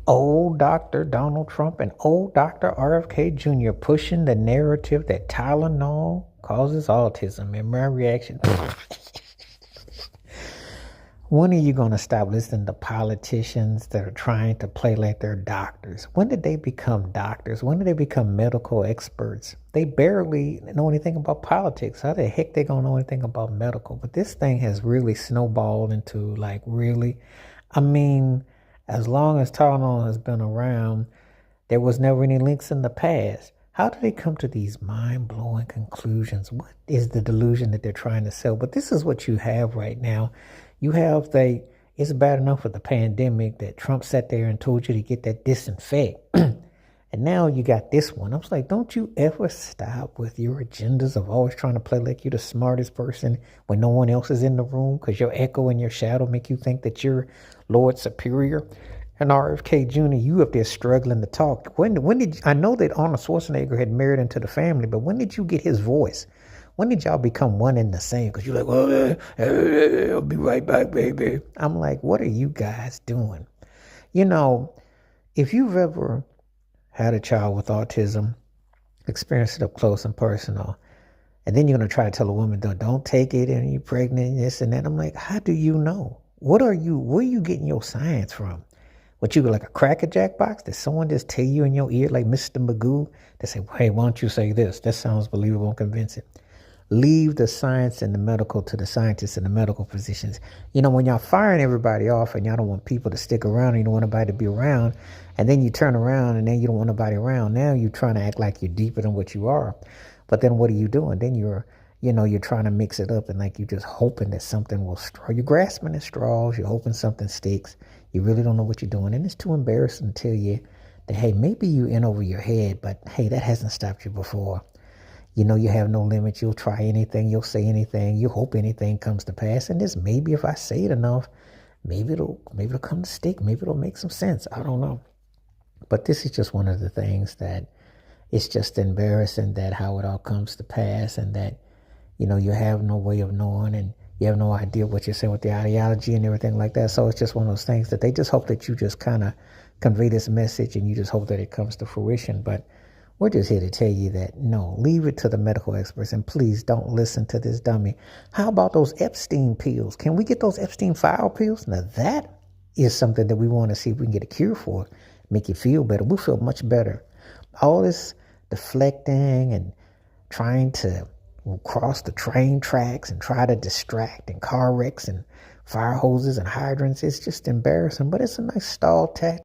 Old Dr. Donald Trump and old Dr. RFK Jr. pushing the narrative that Tylenol causes autism. And my reaction, when are you going to stop listening to politicians that are trying to play like they're doctors? When did they become doctors? When did they become medical experts? They barely know anything about politics. How the heck they going to know anything about medical? But this thing has really snowballed into like really, I mean, as long as Tylenol has been around, there was never any links in the past. How do they come to these mind-blowing conclusions? What is the delusion that they're trying to sell? But this is what you have right now. You have it's bad enough with the pandemic that Trump sat there and told you to get that disinfect. And now you got this one. I was like, don't you ever stop with your agendas of always trying to play like you're the smartest person when no one else is in the room because your echo and your shadow make you think that you're Lord Superior. And RFK Jr., you up there struggling to talk. When did I know that Arnold Schwarzenegger had married into the family, but when did you get his voice? When did y'all become one and the same? Because you're like, well, I'll be right back, baby. I'm like, what are you guys doing? You know, if you've ever had a child with autism, experienced it up close and personal, and then you're going to try to tell a woman, don't take it, and you're pregnant, and this and that. I'm like, how do you know? Where are you getting your science from? What, you like a Cracker Jack box? Did someone just tell you in your ear like Mr. Magoo? They say, hey, why don't you say this? That sounds believable and convincing. Leave the science and the medical to the scientists and the medical physicians. You know, when y'all firing everybody off and y'all don't want people to stick around and you don't want nobody to be around, and then you turn around and then you don't want nobody around, now you're trying to act like you're deeper than what you are. But then what are you doing? Then you're trying to mix it up and like you're just hoping that something will straw. You're grasping at straws. You're hoping something sticks. You really don't know what you're doing. And it's too embarrassing to tell you that, hey, maybe you in over your head, but hey, that hasn't stopped you before. You know, you have no limits. You'll try anything. You'll say anything. You hope anything comes to pass. And this, maybe if I say it enough, maybe it'll come to stick. Maybe it'll make some sense. I don't know. But this is just one of the things that it's just embarrassing that how it all comes to pass and that, you know, you have no way of knowing and you have no idea what you're saying with the ideology and everything like that. So it's just one of those things that they just hope that you just kind of convey this message and you just hope that it comes to fruition. But we're just here to tell you that, no, leave it to the medical experts and please don't listen to this dummy. How about those Epstein pills? Can we get those Epstein file pills? Now that is something that we want to see if we can get a cure for, make you feel better. We'll feel much better. All this deflecting and trying to cross the train tracks and try to distract and car wrecks and fire hoses and hydrants, it's just embarrassing, but it's a nice stall tactic.